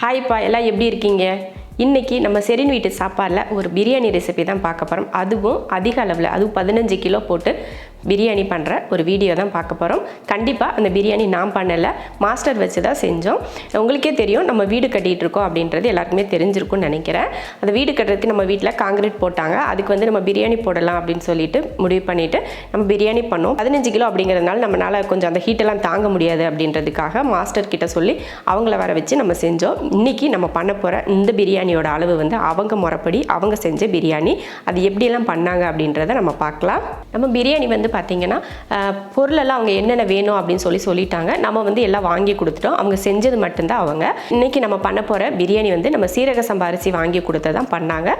Hi பா, எல்லாம் எப்படி இருக்கீங்க? இன்றைக்கி நம்ம ஷெரின் வீட்டு சாப்பாடில் ஒரு பிரியாணி ரெசிபி தான் பார்க்க போகிறோம். அதுவும் அதிக அளவில், அதுவும் 15 கிலோ போட்டு பிரியாணி பண்ணுற ஒரு வீடியோ தான் பார்க்க போகிறோம். கண்டிப்பாக அந்த பிரியாணி நான் பண்ணலை, மாஸ்டர் வச்சு தான் செஞ்சோம். உங்களுக்கே தெரியும், நம்ம வீடு கட்டிகிட்டு இருக்கோம் அப்படின்றது எல்லாருக்குமே தெரிஞ்சிருக்கும்னு நினைக்கிறேன். அந்த வீடு கட்டுறதுக்கு நம்ம வீட்டில் காங்கிரீட் போட்டாங்க. அதுக்கு வந்து நம்ம பிரியாணி போடலாம் அப்படின்னு சொல்லிட்டு முடிவு பண்ணிவிட்டு நம்ம பிரியாணி பண்ணோம். 15 கிலோ அப்படிங்கிறதுனால நம்மளால் கொஞ்சம் அந்த ஹீட்டெல்லாம் தாங்க முடியாது அப்படின்றதுக்காக மாஸ்டர் கிட்ட சொல்லி அவங்கள வர வச்சு நம்ம செஞ்சோம். இன்றைக்கி நம்ம பண்ண போகிற இந்த பிரியாணியோட அளவு வந்து அவங்க முறைப்படி அவங்க செஞ்ச பிரியாணி. அது எப்படியெல்லாம் பண்ணாங்க அப்படின்றத நம்ம பார்க்கலாம். நம்ம பிரியாணி வந்து பார்த்திங்கன்னா பொருளெல்லாம் அவங்க என்னென்ன வேணும் அப்படின்னு சொல்லிட்டாங்க. நம்ம வந்து எல்லாம் வாங்கி கொடுத்துட்டோம். அவங்க செஞ்சது மட்டும்தான் அவங்க. இன்றைக்கி நம்ம பண்ண போகிற பிரியாணி வந்து நம்ம சீரக சம்பா அரிசி வாங்கி கொடுத்ததான் பண்ணாங்க.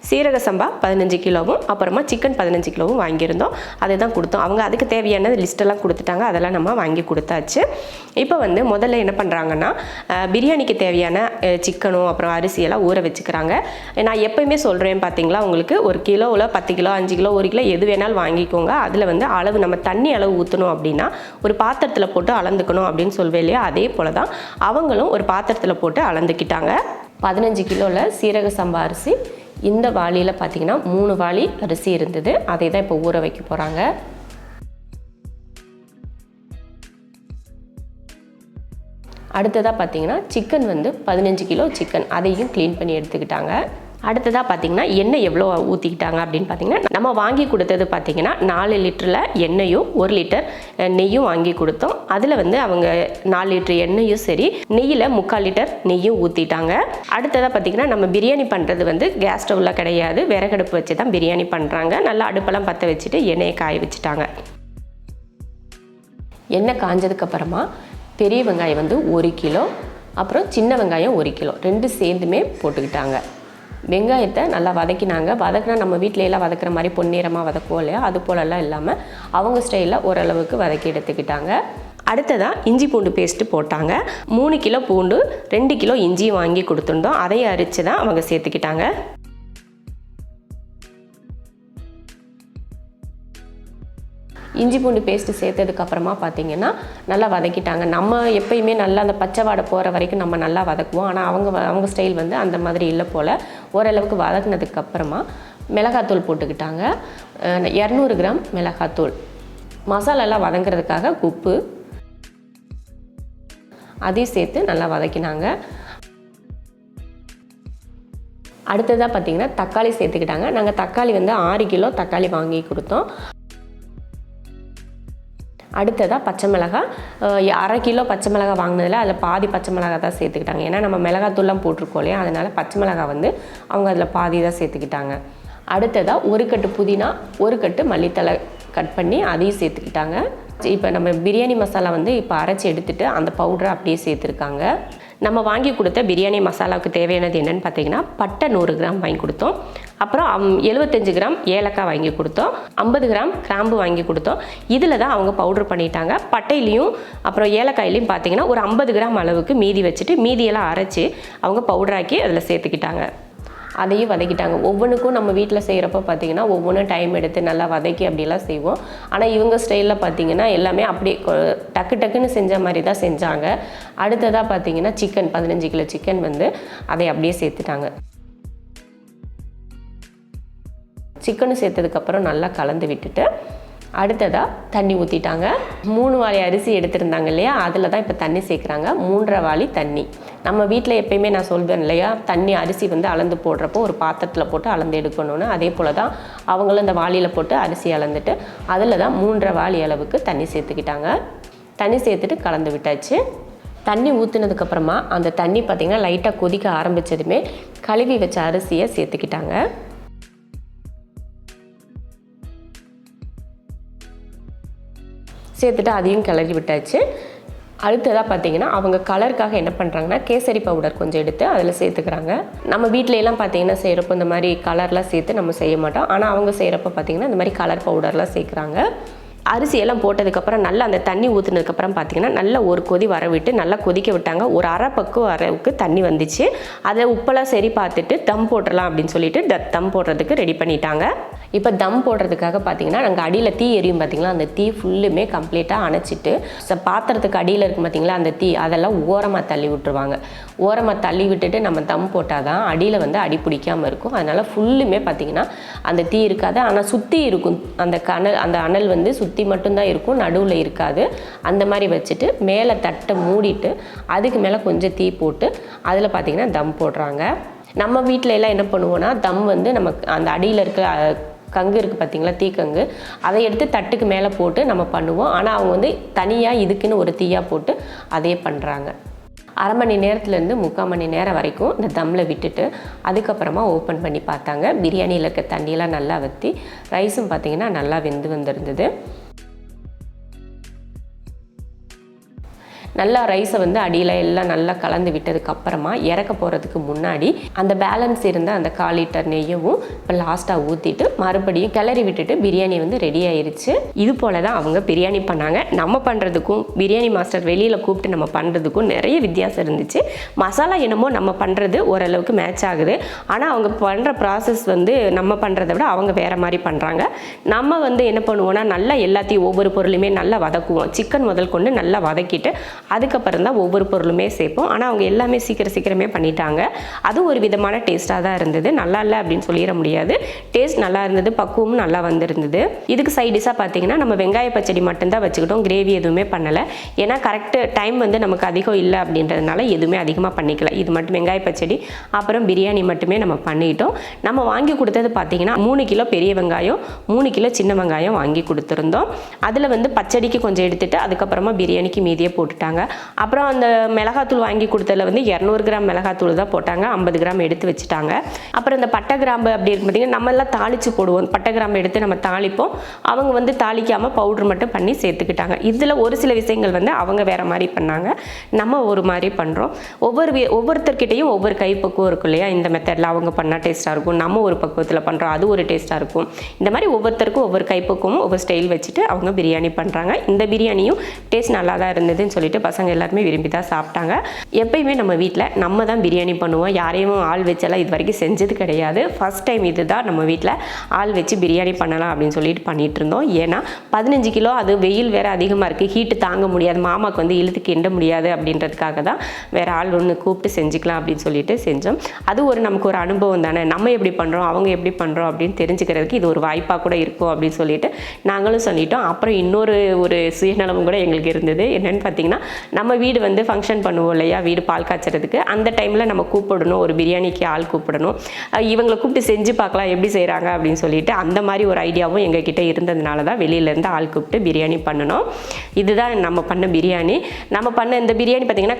சீரக சம்பா 15 கிலோவும் அப்புறமா சிக்கன் 15 கிலோவும் வாங்கியிருந்தோம். அதை தான் கொடுத்தோம். அவங்க அதுக்கு தேவையான லிஸ்ட்டெல்லாம் கொடுத்துட்டாங்க. அதெல்லாம் நம்ம வாங்கி கொடுத்தாச்சு. இப்போ வந்து முதல்ல என்ன பண்ணுறாங்கன்னா, பிரியாணிக்கு தேவையான சிக்கனும் அப்புறம் அரிசியெல்லாம் ஊற வச்சுக்கிறாங்க. நான் எப்போயுமே சொல்கிறேன் பார்த்தீங்களா, உங்களுக்கு ஒரு கிலோவில் 10 கிலோ 5 கிலோ 1 கிலோ எது வேணாலும் வாங்கிக்கோங்க. அதில் வந்து அளவு நம்ம தண்ணி அளவு ஊற்றணும் அப்படின்னா ஒரு பாத்திரத்தில் போட்டு அளந்துக்கணும் அப்படின்னு சொல்வேன் இல்லையா, அதே போல் தான் அவங்களும் ஒரு பாத்திரத்தில் போட்டு அளந்துக்கிட்டாங்க. 15 கிலோவில் சீரக சம்பா அரிசி இந்த வாளியில் பார்த்திங்கன்னா 3 வாளி அரிசி இருந்தது. அதை தான் இப்போ ஊற வைக்க போகிறாங்க. அடுத்ததாக பார்த்திங்கன்னா சிக்கன் வந்து 15 கிலோ சிக்கன், அதையும் க்ளீன் பண்ணி எடுத்துக்கிட்டாங்க. அடுத்ததாக பார்த்திங்கன்னா எண்ணெய் எவ்வளோ ஊற்றிக்கிட்டாங்க அப்படின்னு பார்த்திங்கன்னா, நம்ம வாங்கி கொடுத்தது பார்த்திங்கன்னா 4 லிட்டரில் எண்ணெயும் 1 லிட்டர் நெய்யும் வாங்கி கொடுத்தோம். அதில் வந்து அவங்க 4 லிட்டர் எண்ணெயும் சரி, நெய்யில் 3/4 லிட்டர் நெய்யும் ஊற்றிட்டாங்க. அடுத்ததாக பார்த்திங்கன்னா நம்ம பிரியாணி பண்ணுறது வந்து கேஸ் ஸ்டவ்வில் கிடையாது, விறகடுப்பு வச்சு தான் பிரியாணி பண்ணுறாங்க. நல்லா அடுப்பெல்லாம் பற்ற வச்சுட்டு எண்ணெயை காய வச்சுட்டாங்க. எண்ணெய் காஞ்சதுக்கப்புறமா பெரிய வெங்காயம் வந்து 1 கிலோ, அப்புறம் சின்ன வெங்காயம் 1 கிலோ, 2 சேர்ந்துமே போட்டுக்கிட்டாங்க. வெங்காயத்தை நல்லா வதக்கினாங்க. வதக்கினா நம்ம வீட்டிலலாம் வதக்குற மாதிரி பொன்னிறமாக வதக்குவோம் இல்லையா, அது போலலாம் இல்லாமல் அவங்க ஸ்டைலில் ஓரளவுக்கு வதக்கி எடுத்துக்கிட்டாங்க. அடுத்ததாக இஞ்சி பூண்டு பேஸ்ட்டு போட்டாங்க. 3 கிலோ பூண்டு 2 கிலோ இஞ்சியும் வாங்கி கொடுத்துருந்தோம். அதையும் அரைச்சி தான் அவங்க சேர்த்துக்கிட்டாங்க. இஞ்சி பூண்டு பேஸ்ட்டு சேர்த்ததுக்கப்புறமா பார்த்திங்கன்னா நல்லா வதக்கிட்டாங்க. நம்ம எப்பயுமே நல்லா அந்த பச்சை வாடை போகிற வரைக்கும் நம்ம நல்லா வதக்குவோம். ஆனால் அவங்க ஸ்டைல் வந்து அந்த மாதிரி இல்லை போல். ஓரளவுக்கு வதக்குனதுக்கப்புறமா மிளகாத்தூள் போட்டுக்கிட்டாங்க. 200 கிராம் மிளகாத்தூள். மசாலாலாம் வதங்கிறதுக்காக உப்பு அதையும் சேர்த்து நல்லா வதக்கினாங்க. அடுத்ததாக பார்த்திங்கன்னா தக்காளி சேர்த்துக்கிட்டாங்க. நாங்கள் தக்காளி வந்து 6 கிலோ தக்காளி வாங்கி கொடுத்தோம். அடுத்ததாக பச்சை மிளகாய், 1/2 கிலோ பச்சை மிளகாய் வாங்கினதில் அதில் பாதி பச்சை மிளகாய் தான் சேர்த்துக்கிட்டாங்க. ஏன்னா நம்ம மிளகாத்தூள்லாம் போட்டிருக்கோம் இல்லையா, அதனால் பச்சை மிளகாய் வந்து அவங்க அதில் பாதி தான் சேர்த்துக்கிட்டாங்க. அடுத்ததாக 1 கட்டு புதினா 1 கட்டு மல்லித்தலை கட் பண்ணி அதையும் சேர்த்துக்கிட்டாங்க. இப்போ நம்ம பிரியாணி மசாலா வந்து இப்போ அரைச்சி எடுத்துகிட்டு அந்த பவுடரை அப்படியே சேர்த்துருக்காங்க. நம்ம வாங்கி கொடுத்த பிரியாணி மசாலாவுக்கு தேவையானது என்னென்னு பார்த்தீங்கன்னா, பட்டை 100 கிராம் வாங்கி கொடுத்தோம். அப்புறம் 75 கிராம் ஏலக்காய் வாங்கி கொடுத்தோம். 50 கிராம் கிராம்பு வாங்கி கொடுத்தோம். இதில் தான் அவங்க பவுட்ரு பண்ணிட்டாங்க. பட்டையிலையும் அப்புறம் ஏலக்காயிலையும் பார்த்தீங்கன்னா ஒரு 50 கிராம் அளவுக்கு மீதி வச்சுட்டு மீதியெல்லாம் அரைச்சி அவங்க பவுடராக்கி அதில் சேர்த்துக்கிட்டாங்க. அதையும் வதக்கிட்டாங்க. ஒவ்வொன்றுக்கும் நம்ம வீட்டில் செய்கிறப்ப பார்த்திங்கன்னா ஒவ்வொன்றும் டைம் எடுத்து நல்லா வதக்கி அப்படிலாம் செய்வோம். ஆனால் இவங்க ஸ்டைலில் பார்த்திங்கன்னா எல்லாமே அப்படியே டக்குன்னு செஞ்ச மாதிரி தான் செஞ்சாங்க. அடுத்ததாக பார்த்திங்கன்னா சிக்கன் 15 கிலோ சிக்கன் வந்து அதை அப்படியே சேர்த்துட்டாங்க. சிக்கனும் சேர்த்ததுக்கப்புறம் நல்லா கலந்து விட்டுட்டு அடுத்ததாக தண்ணி ஊற்றிட்டாங்க. 3 வாளி அரிசி எடுத்துருந்தாங்க இல்லையா, அதில் தான் இப்போ தண்ணி சேர்க்குறாங்க. 3.5 வாளி தண்ணி. நம்ம வீட்டில் எப்பயுமே நான் சொல்வேன் இல்லையா, தண்ணி அரிசி வந்து அளந்து போடுறப்போ ஒரு பாத்திரத்தில் போட்டு அளந்து எடுக்கணும்னு. அதே போல் தான் அவங்களும் இந்த வாளியில் போட்டு அரிசி அளந்துட்டு அதில் தான் 3.5 வாளி அளவுக்கு தண்ணி சேர்த்துக்கிட்டாங்க. தண்ணி சேர்த்துட்டு கலந்து விட்டாச்சு. தண்ணி ஊற்றுனதுக்கப்புறமா அந்த தண்ணி பார்த்திங்கன்னா லைட்டாக கொதிக்க ஆரம்பித்ததுமே கழுவி வச்ச அரிசியை சேர்த்துக்கிட்டாங்க. சேர்த்துட்டு அதையும் கிளறி விட்டாச்சு. அடுத்ததாக பார்த்திங்கன்னா அவங்க கலருக்காக என்ன பண்ணுறாங்கன்னா கேசரி பவுடர் கொஞ்சம் எடுத்து அதில் சேர்த்துக்கிறாங்க. நம்ம வீட்டிலலாம் பார்த்திங்கன்னா செய்கிறப்போ இந்த மாதிரி கலர்லாம் சேர்த்து நம்ம செய்ய மாட்டோம். ஆனால் அவங்க செய்கிறப்ப பார்த்திங்கன்னா இந்த மாதிரி கலர் பவுடர்லாம் சேர்க்குறாங்க. அரிசியெல்லாம் போட்டதுக்கப்புறம் நல்லா அந்த தண்ணி ஊற்றுனதுக்கப்புறம் பார்த்திங்கன்னா நல்லா ஒரு கொதி வர விட்டு நல்லா கொதிக்க விட்டாங்க. ஒரு அரை பக்கம் அளவுக்கு தண்ணி வந்துச்சு. அதை உப்பெல்லாம் சரி பார்த்துட்டு தம் போட்டுடலாம் அப்படின்னு சொல்லிட்டு தம் போடுறதுக்கு ரெடி பண்ணிட்டாங்க. இப்போ தம் போடுறதுக்காக பார்த்திங்கன்னா நாங்கள் அடியில் தீ எரியும் பார்த்திங்களா, அந்த தீ ஃபுல்லுமே கம்ப்ளீட்டாக அணைச்சிட்டு பாத்திரத்துக்கு அடியில் இருக்கும் பார்த்திங்களா அந்த தீ, அதெல்லாம் ஓரமாக தள்ளி விட்டுருவாங்க. ஓரமாக தள்ளி விட்டுட்டு நம்ம தம் போட்டால் தான் அடியில் வந்து அடி பிடிக்காமல் இருக்கும். அதனால் ஃபுல்லுமே பார்த்திங்கன்னா அந்த தீ இருக்காது. ஆனால் சுற்றி இருக்கும் அந்த அனல் வந்து சுற்றி மட்டும்தான் இருக்கும், நடுவில் இருக்காது. அந்த மாதிரி வச்சுட்டு மேலே தட்டை மூடிட்டு அதுக்கு மேலே கொஞ்சம் தீ போட்டு அதில் பார்த்திங்கன்னா தம் போடுறாங்க. நம்ம வீட்டில் எல்லாம் என்ன பண்ணுவோன்னா தம் வந்து நமக்கு அந்த அடியில் இருக்க கங்கு இருக்குது பார்த்திங்களா, தீக்கங்கு, அதை எடுத்து தட்டுக்கு மேலே போட்டு நம்ம பண்ணுவோம். ஆனால் அவங்க வந்து தனியாக இதுக்குன்னு ஒரு தீயாக போட்டு அதே பண்ணுறாங்க. அரை மணி நேரத்துலேருந்து 3/4 மணி நேரம் வரைக்கும் இந்த தம்மில் விட்டுட்டு அதுக்கப்புறமா ஓப்பன் பண்ணி பார்த்தாங்க. பிரியாணியில் இருக்க தண்ணியெல்லாம் நல்லா வற்றி ரைஸும் பார்த்திங்கன்னா நல்லா வெந்து வந்திருந்தது. நல்லா ரைஸை வந்து அடியில் எல்லாம் நல்லா கலந்து விட்டதுக்கப்புறமா இறக்க போகிறதுக்கு முன்னாடி அந்த பேலன்ஸ் இருந்த அந்த 1/4 லிட்டர் நெய்யவும் இப்போ லாஸ்ட்டாக ஊற்றிட்டு மறுபடியும் கிளறி விட்டுட்டு பிரியாணி வந்து ரெடி ஆயிடுச்சு. இது போல் தான் அவங்க பிரியாணி பண்ணாங்க. நம்ம பண்ணுறதுக்கும் பிரியாணி மாஸ்டர் வெளியில் கூப்பிட்டு நம்ம பண்ணுறதுக்கும் நிறைய வித்தியாசம் இருந்துச்சு. மசாலா என்னமோ நம்ம பண்ணுறது ஓரளவுக்கு மேட்ச் ஆகுது. ஆனால் அவங்க பண்ணுற ப்ராசஸ் வந்து நம்ம பண்ணுறதை விட அவங்க வேறு மாதிரி பண்ணுறாங்க. நம்ம வந்து என்ன பண்ணுவோன்னா நல்லா எல்லாத்தையும் ஒவ்வொரு பொருளுமே நல்லா வதக்குவோம். சிக்கன் முதல் கொண்டு நல்லா வதக்கிட்டு அதுக்கப்புறம் தான் ஒவ்வொரு பொருளுமே சேர்ப்போம். ஆனால் அவங்க எல்லாமே சீக்கிரமே பண்ணிட்டாங்க. அது ஒரு விதமான டேஸ்ட்டாக தான் இருந்தது. நல்லா இல்லை அப்படின்னு சொல்லிட முடியாது. டேஸ்ட் நல்லா இருந்தது, பக்குவமும் நல்லா வந்திருந்தது. இதுக்கு சைட் டிஷ்ஷாக பார்த்தீங்கன்னா நம்ம வெங்காய பச்சடி மட்டும்தான் வச்சுக்கிட்டோம், கிரேவி எதுவுமே பண்ணலை. ஏன்னா கரெக்டு டைம் வந்து நமக்கு அதிகம் இல்லை அப்படின்றதுனால எதுவுமே அதிகமாக பண்ணிக்கல. இது மட்டும் வெங்காய பச்சடி அப்புறம் பிரியாணி மட்டுமே நம்ம பண்ணிட்டோம். நம்ம வாங்கி கொடுத்தது பார்த்தீங்கன்னா 3 கிலோ பெரிய வெங்காயம், 3 கிலோ சின்ன வெங்காயம் வாங்கி கொடுத்துருந்தோம். அதில் வந்து பச்சடிக்கு கொஞ்சம் எடுத்துகிட்டு அதுக்கப்புறமா பிரியாணிக்கு மீதியே போட்டுட்டாங்க. அப்புறம் அந்த மிளகாத்தூள் வாங்கி கொடுத்ததில் வந்து 200 கிராம் மிளகாத்தூள் தான் போட்டாங்க, 50 கிராம் எடுத்து வச்சுட்டாங்க. அப்புறம் இந்த பட்டை கிராம்பு அப்படி இருக்கு பார்த்தீங்கன்னா நம்ம எல்லாம் தாளித்து போடுவோம். பட்டை கிராம்பு எடுத்து நம்ம தாளிப்போம். அவங்க வந்து தாளிக்காமல் பவுட்ரு மட்டும் பண்ணி சேர்த்துக்கிட்டாங்க. இதில் ஒரு சில விஷயங்கள் வந்து அவங்க வேறு மாதிரி பண்ணாங்க, நம்ம ஒரு மாதிரி பண்ணுறோம். ஒவ்வொருத்தர்கிட்டையும் ஒவ்வொரு கைப்பக்குவம் இருக்கும் இல்லையா. இந்த மெத்தடில் அவங்க பண்ணால் டேஸ்ட்டாக இருக்கும், நம்ம ஒரு பக்குவத்தில் பண்ணுறோம், அது ஒரு டேஸ்ட்டாக இருக்கும். இந்த மாதிரி ஒவ்வொருத்தருக்கும் ஒவ்வொரு கைப்பக்குவமும் ஒவ்வொரு ஸ்டைல் வச்சுட்டு அவங்க பிரியாணி பண்ணுறாங்க. இந்த பிரியாணியும் டேஸ்ட் நல்லா தான் இருந்ததுன்னு சொல்லிட்டு பசங்க எல்லாருமே விரும்பி தான் சாப்பிட்டாங்க. எப்பயுமே நம்ம வீட்டில் நம்ம தான் பிரியாணி பண்ணுவோம். யாரையும் ஆள் வச்செல்லாம் இது வரைக்கும் செஞ்சது கிடையாது. ஃபர்ஸ்ட் டைம் இது தான் நம்ம வீட்டில் ஆள் வச்சு பிரியாணி பண்ணலாம் அப்படின்னு சொல்லிட்டு பண்ணிட்டு இருந்தோம். ஏன்னா 15 கிலோ, அது வெயில் வேறு அதிகமாக இருக்குது, ஹீட்டு தாங்க முடியாது, மாமாவுக்கு வந்து இழுத்து கிண்ட முடியாது அப்படின்றதுக்காக தான் வேறு ஆள் ஒன்று கூப்பிட்டு செஞ்சுக்கலாம் அப்படின்னு சொல்லிட்டு செஞ்சோம். அது நமக்கு ஒரு அனுபவம் தானே. நம்ம எப்படி பண்ணுறோம் அவங்க எப்படி பண்ணுறோம் அப்படின்னு தெரிஞ்சுக்கிறதுக்கு இது ஒரு வாய்ப்பாக கூட இருக்கும் அப்படின்னு சொல்லிட்டு நாங்களும் சொல்லிட்டோம். அப்புறம் இன்னொரு சுயநலமும் கூட எங்களுக்கு இருந்தது. என்னென்னு பார்த்தீங்கன்னா நம்ம வீடு வந்து ஃபங்க்ஷன் பண்ணுவோம் இல்லையா, வீடு பால் காய்ச்சறதுக்கு. அந்த டைமில் நம்ம கூப்பிடணும், ஒரு பிரியாணிக்கு ஆள் கூப்பிடணும். இவங்களை கூப்பிட்டு செஞ்சு பார்க்கலாம் எப்படி செய்கிறாங்க அப்படின்னு சொல்லிட்டு அந்த மாதிரி ஒரு ஐடியாவும் எங்ககிட்ட இருந்ததுனால தான் வெளியிலேருந்து ஆள் கூப்பிட்டு பிரியாணி பண்ணணும். இதுதான் நம்ம பண்ண பிரியாணி. நம்ம பண்ண இந்த பிரியாணி பார்த்திங்கன்னா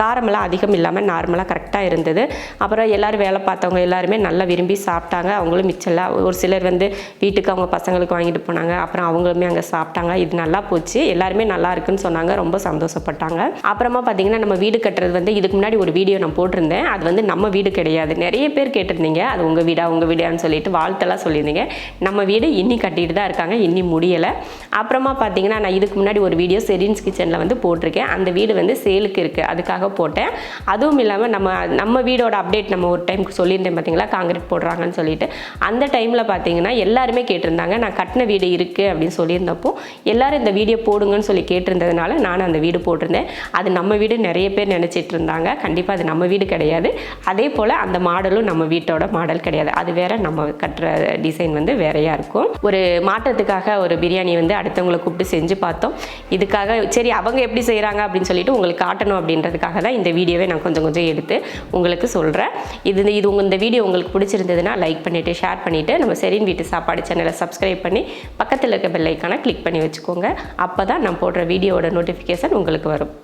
காரமெல்லாம் அதிகம் இல்லாமல் நார்மலாக கரெக்டாக இருந்தது. அப்புறம் எல்லோரும் வேலை பார்த்தவங்க எல்லாருமே நல்லா விரும்பி சாப்பிட்டாங்க. அவங்களும் மிச்சம்லாம் ஒரு சிலர் வந்து வீட்டுக்கு அவங்க பசங்களுக்கு வாங்கிட்டு போனாங்க. அப்புறம் அவங்களுமே அங்கே சாப்பிட்டாங்க. இது நல்லா போச்சு, எல்லாருமே நல்லா இருக்குன்னு சொன்னாங்க, ரொம்ப சந்தோஷப்பட்டாங்க. அப்புறமா பார்த்தீங்கன்னா நம்ம வீடு கட்டுறது வந்து இதுக்கு முன்னாடி ஒரு வீடியோ நான் போட்டிருந்தேன். அது வந்து நம்ம வீடு கிடையாது. நிறைய பேர் கேட்டிருந்தீங்க அது உங்கள் வீடான்னு சொல்லிட்டு வாழ்த்தெல்லாம் சொல்லியிருந்தீங்க. நம்ம வீடு இன்னி கட்டிட்டு தான் இருக்காங்க, இன்னி முடியலை. அப்புறமா பார்த்தீங்கன்னா நான் இதுக்கு முன்னாடி ஒரு வீடியோ ஷெரின்ஸ் கிச்சனில் வந்து போட்டிருக்கேன். அந்த வீடு வந்து சேலுக்கு இருக்குது, அதுக்காக போட்டேன். அதுவும் இல்லாமல் நம்ம வீடோட அப்டேட் நம்ம ஒரு டைம் சொல்லியிருந்தேன் பார்த்தீங்களா, காங்கிரீட் போடுறாங்கன்னு சொல்லிட்டு. அந்த டைமில் பார்த்தீங்கன்னா எல்லாருமே கேட்டிருந்தாங்க. நான் கட்டின வீடு இருக்குது அப்படின்னு சொல்லியிருந்தப்போ எல்லாரும் இந்த வீடியோ போடுங்கன்னு சொல்லி கேட்டிருந்ததுனால நானும் அந்த வீடு போட்டிருந்தேன். அது நம்ம வீடு நிறைய பேர் நினச்சிட்டு இருந்தாங்க. கண்டிப்பாக அது நம்ம வீடு கிடையாது. அதே போல் அந்த மாடலும் நம்ம வீட்டோட மாடல் கிடையாது. அது வேற, நம்ம கட்டுற டிசைன் வந்து வேறையாக இருக்கும். ஒரு மாற்றத்துக்காக ஒரு பிரியாணி வந்து அடுத்தவங்களை கூப்பிட்டு செஞ்சு பார்த்தோம். இதுக்காக சரி அவங்க எப்படி செய்கிறாங்க அப்படின்னு சொல்லிட்டு உங்களுக்கு காட்டணும் அப்படின்றதுக்காக தான் இந்த வீடியோவை நான் கொஞ்சம் எடுத்து உங்களுக்கு சொல்கிறேன். இந்த வீடியோ உங்களுக்கு பிடிச்சிருந்ததுன்னா லைக் பண்ணிவிட்டு ஷேர் பண்ணிவிட்டு நம்ம ஷெரின் வீட்டு சாப்பாடு சேனலை சப்ஸ்கிரைப் பண்ணி பக்கத்தில் இருக்க பெல் ஐக்கானை கிளிக் பண்ணி வச்சுக்கோங்க. அப்போ தான் நான் போடுற வீடியோவோட நோட்டிஃபிகேஷன் உங்களுக்கு வரும்.